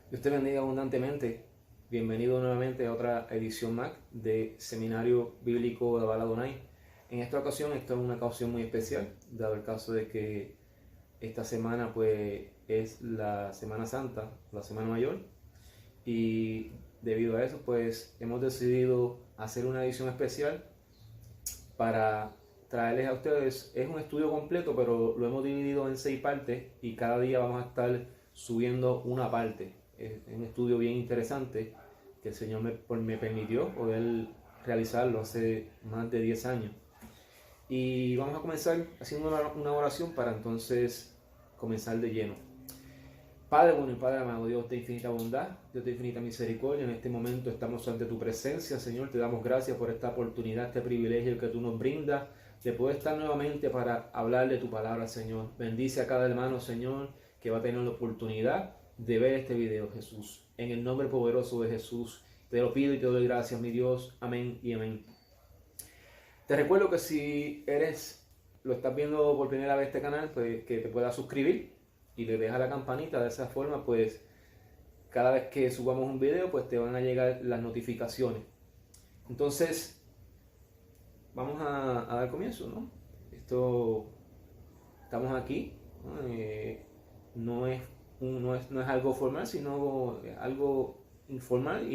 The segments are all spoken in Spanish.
Dios te bendiga abundantemente. Bienvenido nuevamente a otra edición más de Seminario Bíblico de Baladonay. En esta ocasión, esta es una ocasión muy especial, dado el caso de que esta semana pues es la Semana Santa, la Semana Mayor, y debido a eso pues hemos decidido hacer una edición especial para traerles a ustedes. Es un estudio completo, pero lo hemos dividido en 6 partes y cada día vamos a estar subiendo una parte. Es un estudio bien interesante que el Señor me permitió poder realizarlo hace más de 10 años. Y vamos a comenzar haciendo una oración para entonces comenzar de lleno. Padre bueno y Padre amado, Dios de infinita bondad, Dios de infinita misericordia, en este momento estamos ante tu presencia, Señor, te damos gracias por esta oportunidad, este privilegio que tú nos brindas de poder estar nuevamente para hablar de tu palabra, Señor. Bendice a cada hermano, Señor, que va a tener la oportunidad de ver este video, Jesús. En el nombre poderoso de Jesús, te lo pido y te doy gracias, mi Dios. Amén y amén. Te recuerdo que si lo estás viendo por primera vez este canal, pues que te puedas suscribir y le dejas la campanita. De esa forma, pues cada vez que subamos un video, pues te van a llegar las notificaciones. Entonces, vamos a dar comienzo, ¿no? Estamos aquí, ¿no? No es algo formal, sino algo informal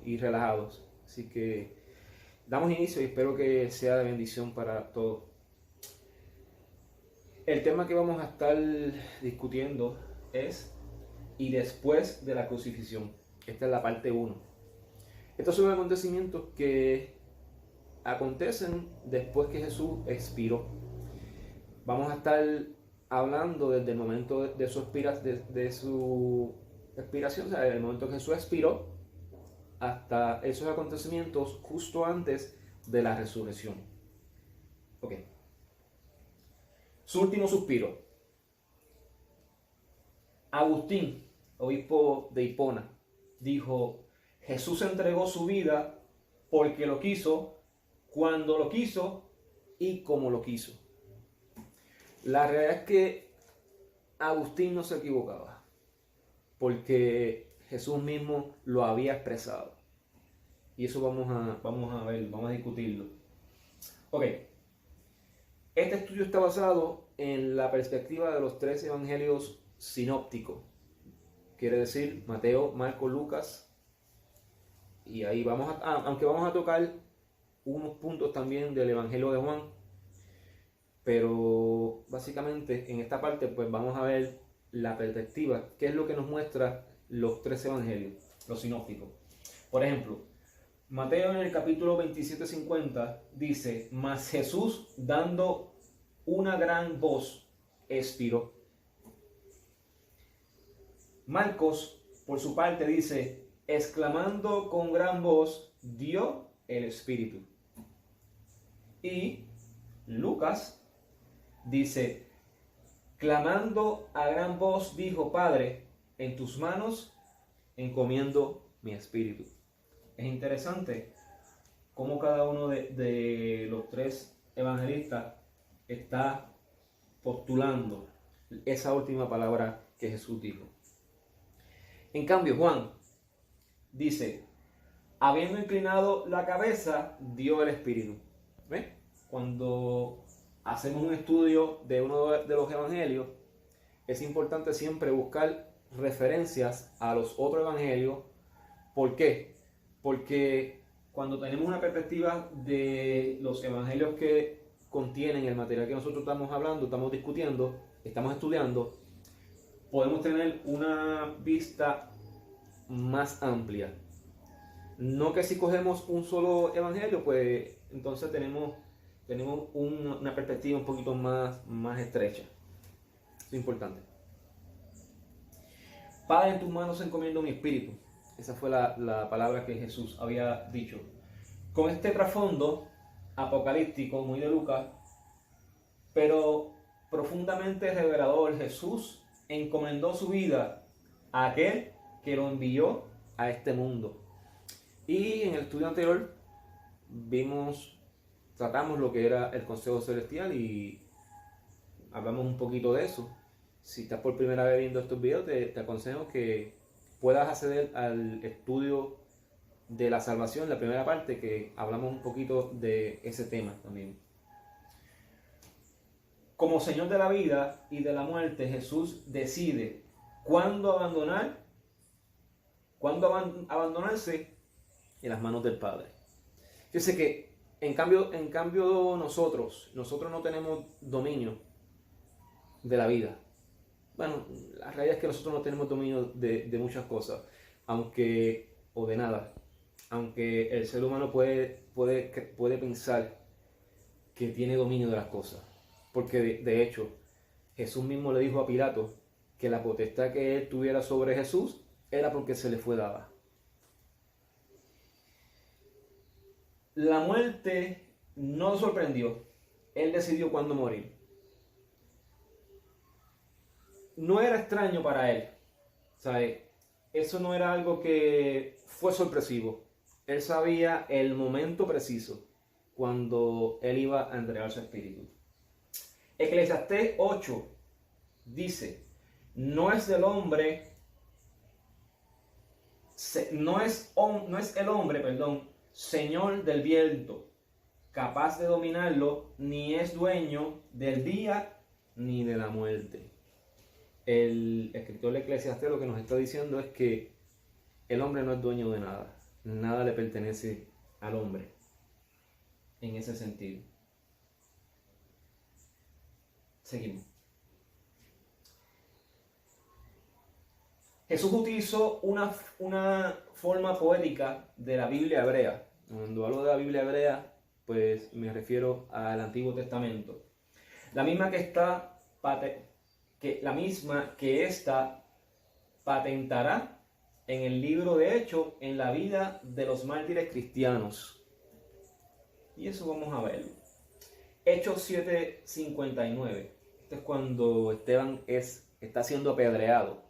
y relajados. Así que damos inicio y espero que sea de bendición para todos. El tema que vamos a estar discutiendo es "y después de la crucifixión". Esta es la parte 1. Estos son acontecimientos que acontecen después que Jesús expiró. Vamos a estar hablando desde el momento de su expiración, o sea, desde el momento que Jesús expiró hasta esos acontecimientos justo antes de la resurrección. Ok. Su último suspiro. Agustín, obispo de Hipona, dijo: Jesús entregó su vida porque lo quiso, cuando lo quiso y como lo quiso. La realidad es que Agustín no se equivocaba, porque Jesús mismo lo había expresado. Y eso vamos a ver, vamos a discutirlo. Ok. Este estudio está basado en la perspectiva de los 3 evangelios sinópticos. Quiere decir Mateo, Marcos, Lucas. Y ahí aunque vamos a tocar unos puntos también del evangelio de Juan. Pero básicamente en esta parte pues vamos a ver la perspectiva, qué es lo que nos muestra los 3 evangelios, los sinópticos. Por ejemplo, Mateo en el capítulo 27:50 dice: mas Jesús, dando una gran voz, expiró. Marcos, por su parte, dice: exclamando con gran voz, dio el espíritu. Y Lucas dice: clamando a gran voz, dijo: Padre, en tus manos encomiendo mi espíritu. Es interesante cómo cada uno de los 3 evangelistas está postulando esa última palabra que Jesús dijo. En cambio, Juan dice: habiendo inclinado la cabeza, dio el espíritu. ¿Ves? Cuando hacemos un estudio de uno de los evangelios, es importante siempre buscar referencias a los otros evangelios. ¿Por qué? Porque cuando tenemos una perspectiva de los evangelios que contienen el material que nosotros estamos hablando, estamos discutiendo, estamos estudiando, podemos tener una vista más amplia. No que si cogemos un solo evangelio, pues entonces tenemos una perspectiva un poquito más estrecha. Eso es importante. Padre, en tus manos encomiendo mi espíritu. Esa fue la palabra que Jesús había dicho. Con este trasfondo apocalíptico, muy de Lucas, pero profundamente revelador, Jesús encomendó su vida a aquel que lo envió a este mundo. Y en el estudio anterior tratamos lo que era el Consejo Celestial y hablamos un poquito de eso. Si estás por primera vez viendo estos videos, te aconsejo que puedas acceder al estudio de la salvación, la primera parte, que hablamos un poquito de ese tema también. Como Señor de la vida y de la muerte, Jesús decide cuándo abandonarse en las manos del Padre. Fíjense que en cambio nosotros no tenemos dominio de la vida. Bueno, la realidad es que nosotros no tenemos dominio de muchas cosas, o de nada. Aunque el ser humano puede pensar que tiene dominio de las cosas. Porque de hecho, Jesús mismo le dijo a Pilato que la potestad que él tuviera sobre Jesús era porque se le fue dada. La muerte no lo sorprendió. Él decidió cuándo morir. No era extraño para él. ¿Sabe? Eso no era algo que fue sorpresivo. Él sabía el momento preciso cuando él iba a entregar su espíritu. Eclesiastés 8 dice: no es el hombre, señor del viento, capaz de dominarlo, ni es dueño del día ni de la muerte. El escritor de Eclesiastés lo que nos está diciendo es que el hombre no es dueño de nada. Nada le pertenece al hombre en ese sentido. Seguimos. Jesús utilizó una forma poética de la Biblia hebrea. Cuando hablo de la Biblia hebrea, pues me refiero al Antiguo Testamento. La misma que ésta patentará en el libro de Hechos en la vida de los mártires cristianos. Y eso vamos a verlo. Hechos 7:59. Esto es cuando Esteban está siendo apedreado.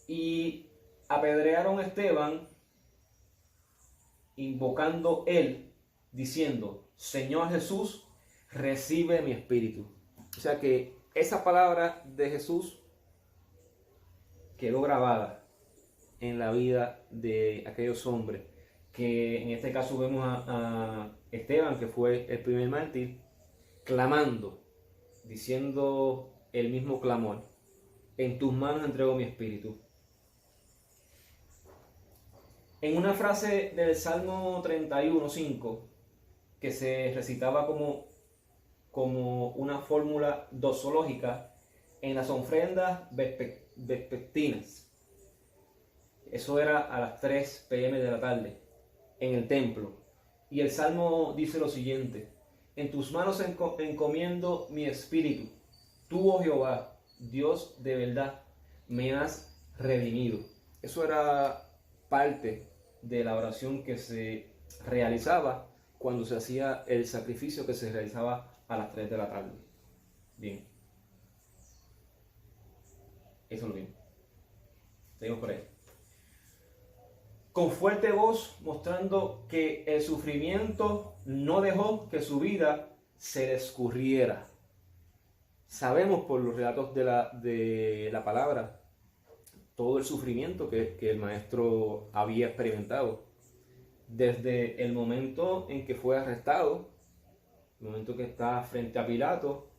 Y apedrearon a Esteban invocando él, diciendo: Señor Jesús, recibe mi espíritu. O sea que esa palabra de Jesús quedó grabada en la vida de aquellos hombres, que en este caso vemos a Esteban, que fue el primer mártir, clamando, diciendo el mismo clamor: en tus manos entrego mi espíritu. En una frase del Salmo 31:5, que se recitaba como una fórmula doxológica en las ofrendas vespertinas. Eso era a las 3 p.m. de la tarde en el templo. Y el Salmo dice lo siguiente: en tus manos encomiendo mi espíritu. Tú, oh Jehová, Dios de verdad, me has redimido. Eso era parte de la oración que se realizaba cuando se hacía el sacrificio que se realizaba a las 3 de la tarde. Bien. Eso lo bien. Seguimos por ahí. Con fuerte voz, mostrando que el sufrimiento no dejó que su vida se le escurriera. Sabemos por los relatos de la palabra todo el sufrimiento que el maestro había experimentado. Desde el momento en que fue arrestado, el momento que está frente a Pilato,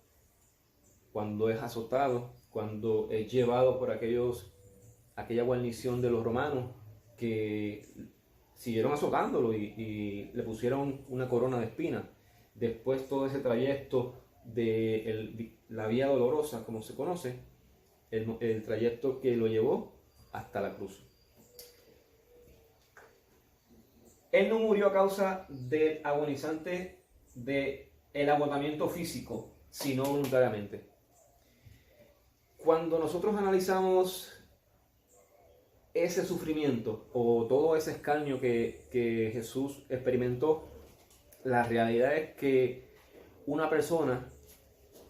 cuando es azotado, cuando es llevado por aquella guarnición de los romanos, que siguieron azotándolo y le pusieron una corona de espinas. Después todo ese trayecto de la vía dolorosa, como se conoce, el trayecto que lo llevó hasta la cruz. Él no murió a causa del agonizante del agotamiento físico, sino voluntariamente. Cuando nosotros analizamos ese sufrimiento o todo ese escarnio que Jesús experimentó, la realidad es que una persona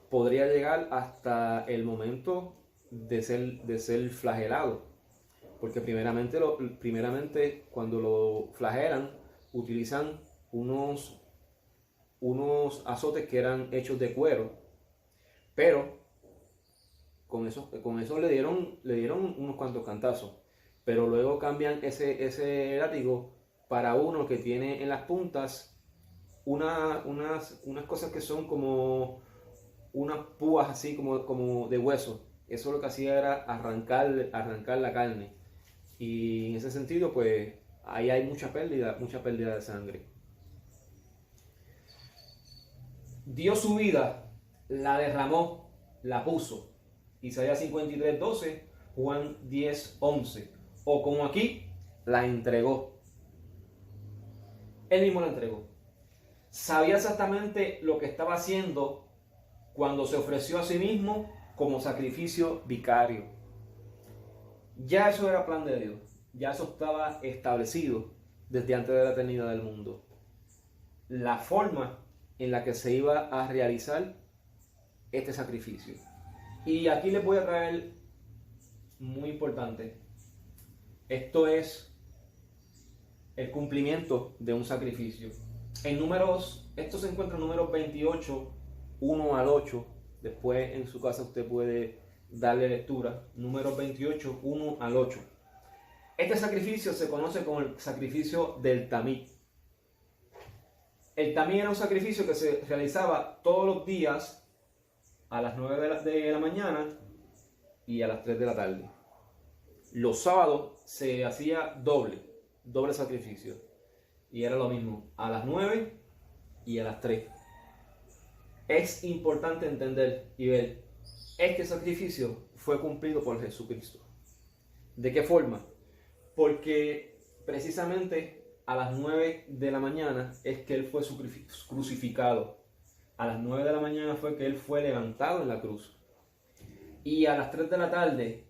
podría llegar hasta el momento de ser flagelado, porque primeramente cuando lo flagelan utilizan unos azotes que eran hechos de cuero, pero con eso le dieron unos cuantos cantazos. Pero luego cambian ese látigo para uno que tiene en las puntas unas cosas que son como unas púas así como de hueso. Eso lo que hacía era arrancar la carne. Y en ese sentido, pues ahí hay mucha pérdida de sangre. Dio su vida, la derramó, la puso. Isaías 53:12, Juan 10:11. O como aquí, la entregó. Él mismo la entregó. Sabía exactamente lo que estaba haciendo cuando se ofreció a sí mismo como sacrificio vicario. Ya eso era plan de Dios. Ya eso estaba establecido desde antes de la eternidad del mundo. La forma en la que se iba a realizar este sacrificio. Y aquí les voy a traer, muy importante, esto es el cumplimiento de un sacrificio. En números, esto se encuentra en números 28, 1 al 8. Después en su casa usted puede darle lectura. Números 28, 1 al 8. Este sacrificio se conoce como el sacrificio del tamí. El tamí era un sacrificio que se realizaba todos los días a las 9 de la mañana y a las 3 de la tarde. Los sábados se hacía doble sacrificio. Y era lo mismo, a las 9 y a las 3. Es importante entender y ver, este sacrificio fue cumplido por Jesucristo. ¿De qué forma? Porque precisamente a las 9 de la mañana es que Él fue crucificado. A las 9 de la mañana fue que Él fue levantado en la cruz. Y a las 3 de la tarde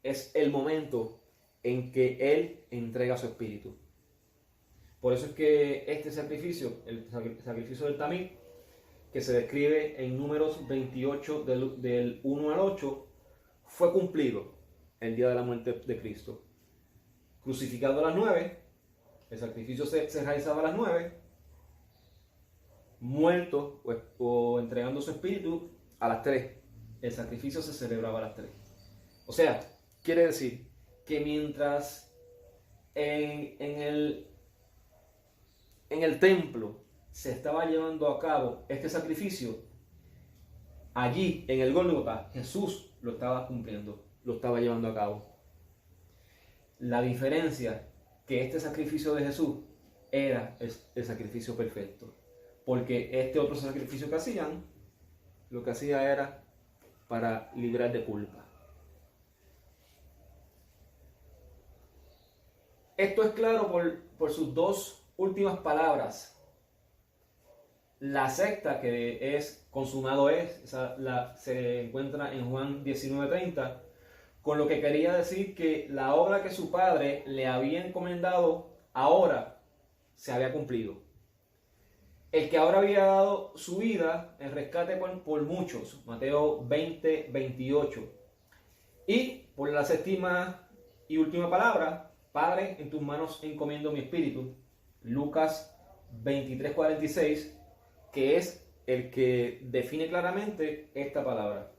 es el momento en que Él entrega su espíritu. Por eso es que este sacrificio, el sacrificio del tamí, que se describe en números 28 del 1 al 8, fue cumplido el día de la muerte de Cristo. Crucificado a las 9, el sacrificio se realizaba a las 9, muerto o entregando su espíritu a las 3. El sacrificio se celebraba a las 3. O sea, quiere decir que mientras en el templo se estaba llevando a cabo este sacrificio, allí en el Gólgota Jesús lo estaba cumpliendo, lo estaba llevando a cabo. La diferencia que este sacrificio de Jesús era el sacrificio perfecto, porque este otro sacrificio que hacían, lo que hacía era para librar de culpa. Esto es claro por sus dos últimas palabras. La sexta, que es consumado es, se encuentra en Juan 19:30, con lo que quería decir que la obra que su padre le había encomendado ahora se había cumplido. El que ahora había dado su vida en rescate por muchos, Mateo 20:28. Y por la séptima y última palabra, Padre, en tus manos encomiendo mi espíritu, Lucas 23:46, que es el que define claramente esta palabra.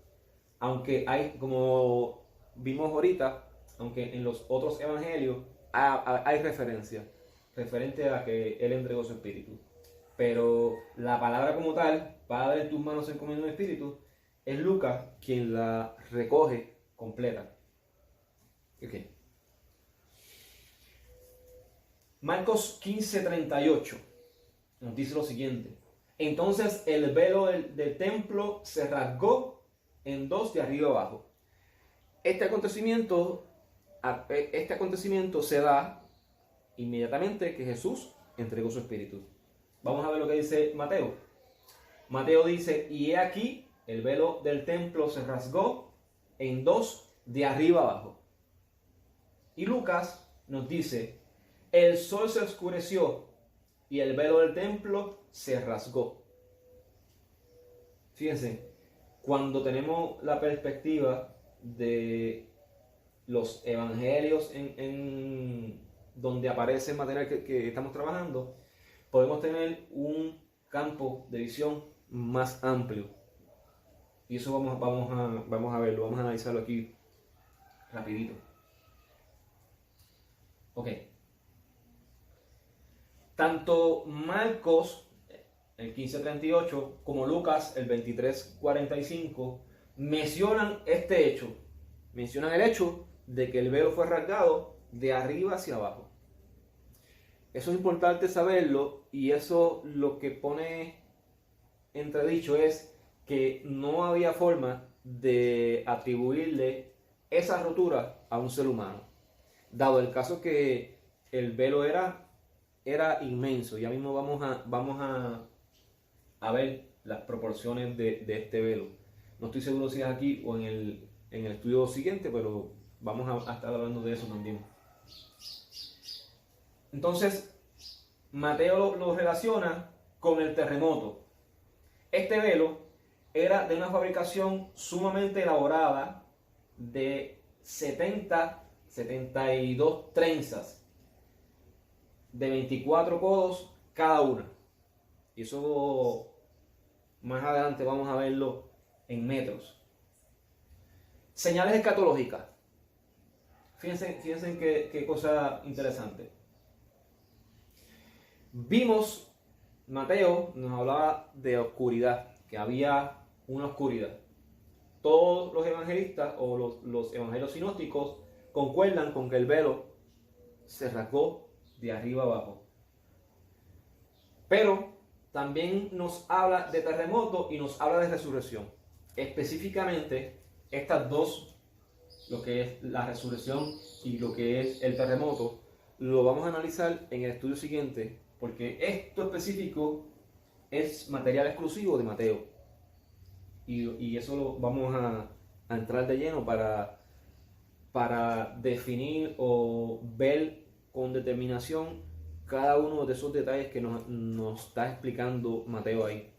Aunque hay, como vimos ahorita, aunque en los otros evangelios hay referente a que Él entregó su espíritu. Pero la palabra como tal, Padre, en tus manos encomiendo mi espíritu, es Lucas quien la recoge completa. Okay. Marcos 15:38 nos dice lo siguiente. Entonces el velo del templo se rasgó en dos de arriba abajo. Este acontecimiento se da inmediatamente que Jesús entregó su espíritu. Vamos a ver lo que dice Mateo. Mateo dice, y he aquí, el velo del templo se rasgó en dos de arriba abajo. Y Lucas nos dice, el sol se oscureció y el velo del templo se rasgó. Fíjense, cuando tenemos la perspectiva de los evangelios en donde aparece el material que estamos trabajando, podemos tener un campo de visión más amplio. Y eso vamos a verlo, vamos a analizarlo aquí rapidito. Ok. Tanto Marcos, el 15:38, como Lucas, el 23:45, mencionan este hecho. Mencionan el hecho de que el velo fue rasgado de arriba hacia abajo. Eso es importante saberlo, y eso lo que pone entredicho es que no había forma de atribuirle esa rotura a un ser humano, dado el caso que el velo era inmenso. Ya mismo vamos a ver las proporciones de este velo. No estoy seguro si es aquí o en el estudio siguiente, pero vamos a estar hablando de eso también. Entonces, Mateo lo relaciona con el terremoto. Este velo era de una fabricación sumamente elaborada, de 72 trenzas de 24 codos cada una. Y eso más adelante vamos a verlo en metros. Señales escatológicas. Fíjense qué cosa interesante. Vimos, Mateo nos hablaba de oscuridad, que había una oscuridad. Todos los evangelistas o los evangelios sinópticos concuerdan con que el velo se rasgó de arriba abajo. Pero también nos habla de terremoto y nos habla de resurrección. Específicamente, estas dos, lo que es la resurrección y lo que es el terremoto, lo vamos a analizar en el estudio siguiente, porque esto específico es material exclusivo de Mateo. Y eso lo vamos a entrar de lleno para definir o ver con determinación cada uno de esos detalles que nos está explicando Mateo ahí.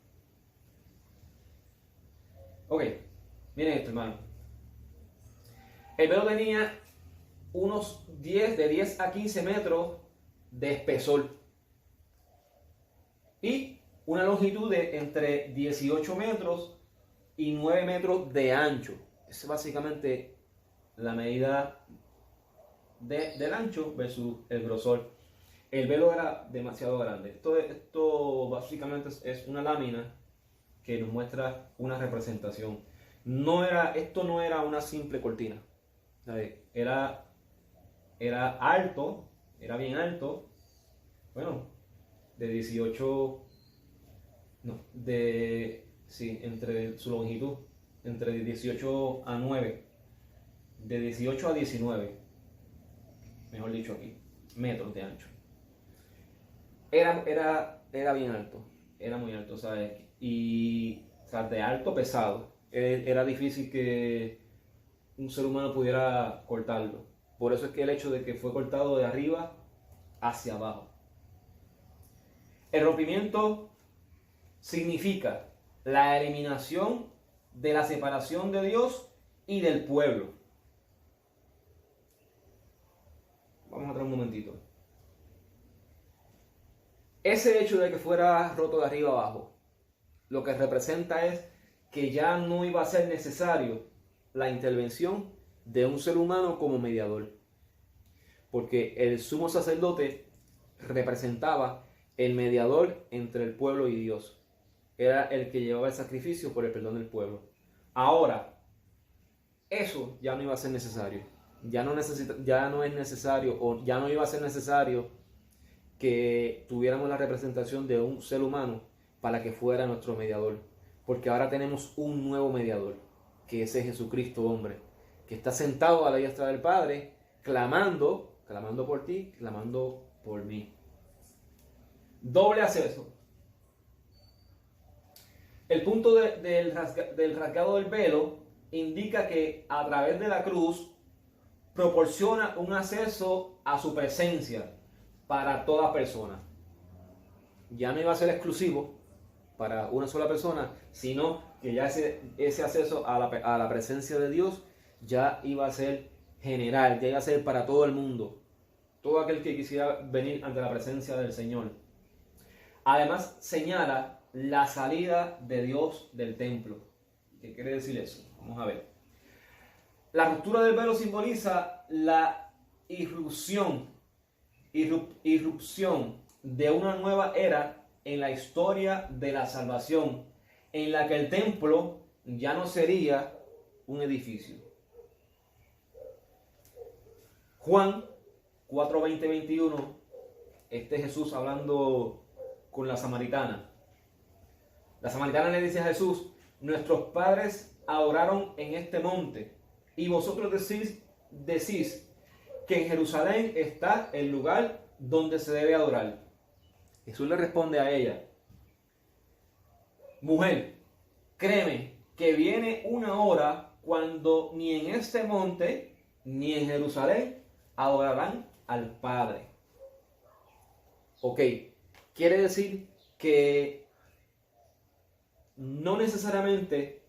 Ok, miren esto, hermano. El velo tenía de 10 a 15 metros de espesor y una longitud de entre 18 metros y 9 metros de ancho. Esa es básicamente la medida del ancho versus el grosor. El velo era demasiado grande. Esto básicamente es una lámina que nos muestra una representación. Esto no era una simple cortina. Era alto, era bien alto. Bueno, de 18, no, entre su longitud, entre 18 a 9, de 18 a 19, mejor dicho aquí, metros de ancho. Era bien alto, era muy alto, ¿sabes? Y, o sea, de alto pesado. Era difícil que un ser humano pudiera cortarlo. Por eso es que el hecho de que fue cortado de arriba hacia abajo. El rompimiento significa la eliminación de la separación de Dios y del pueblo. Vamos a traer un momentito. Ese hecho de que fuera roto de arriba abajo, lo que representa es que ya no iba a ser necesario la intervención de un ser humano como mediador. Porque el sumo sacerdote representaba el mediador entre el pueblo y Dios. Era el que llevaba el sacrificio por el perdón del pueblo. Ahora, eso ya no iba a ser necesario. Ya no es necesario, o ya no iba a ser necesario que tuviéramos la representación de un ser humano para que fuera nuestro mediador. Porque ahora tenemos un nuevo mediador, que es Jesucristo hombre, que está sentado a la diestra del Padre, clamando por ti, clamando por mí. Doble acceso. El punto del rasgado del velo indica que a través de la cruz proporciona un acceso a su presencia para toda persona. Ya no iba a ser exclusivo para una sola persona, sino que ya ese acceso a la presencia de Dios ya iba a ser general, ya iba a ser para todo el mundo, todo aquel que quisiera venir ante la presencia del Señor. Además, señala la salida de Dios del templo. ¿Qué quiere decir eso? Vamos a ver. La ruptura del velo simboliza la irrupción de una nueva era en la historia de la salvación, en la que el templo ya no sería un edificio. Juan 4, 20, 21, Jesús hablando con la samaritana. La samaritana le dice a Jesús: nuestros padres adoraron en este monte, y vosotros decís que en Jerusalén está el lugar donde se debe adorar. Jesús le responde a ella: mujer, créeme que viene una hora cuando ni en este monte ni en Jerusalén adorarán al Padre. Ok, quiere decir que no necesariamente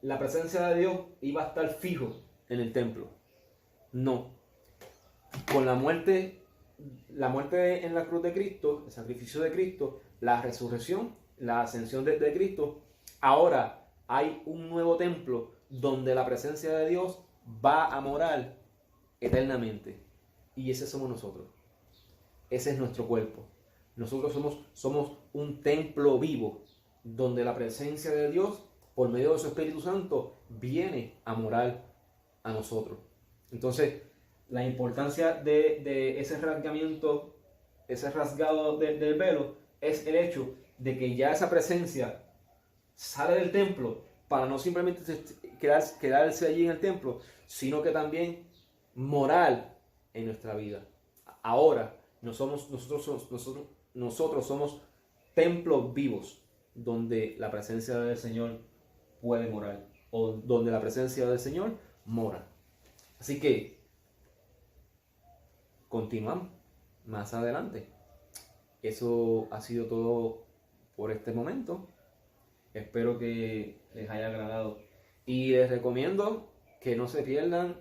la presencia de Dios iba a estar fijo en el templo. No. Con la muerte en la cruz de Cristo, el sacrificio de Cristo, la resurrección, la ascensión de Cristo, ahora hay un nuevo templo donde la presencia de Dios va a morar eternamente. Y ese somos nosotros. Ese es nuestro cuerpo. Nosotros somos un templo vivo donde la presencia de Dios, por medio de su Espíritu Santo, viene a morar a nosotros. Entonces, la importancia de ese rasgamiento, ese rasgado del velo, es el hecho de que ya esa presencia sale del templo para no simplemente quedarse allí en el templo, sino que también morar en nuestra vida. Ahora nosotros somos templos vivos donde la presencia del Señor puede morar, o donde la presencia del Señor mora. Así que continuamos más adelante. Eso ha sido todo por este momento. Espero que les haya agradado. Y les recomiendo que no se pierdan,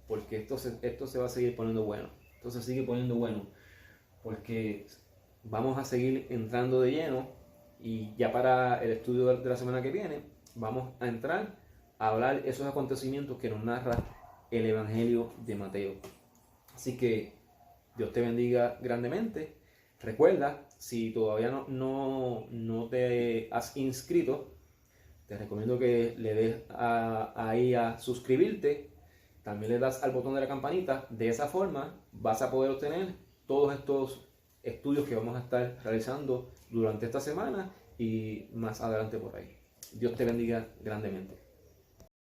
porque esto se va a seguir poniendo bueno. Esto se sigue poniendo bueno, porque vamos a seguir entrando de lleno. Y ya para el estudio de la semana que viene, vamos a entrar a hablar esos acontecimientos que nos narra el Evangelio de Mateo. Así que Dios te bendiga grandemente. Recuerda, si todavía no te has inscrito, te recomiendo que le des ahí a suscribirte. También le das al botón de la campanita. De esa forma vas a poder obtener todos estos estudios que vamos a estar realizando durante esta semana y más adelante por ahí. Dios te bendiga grandemente.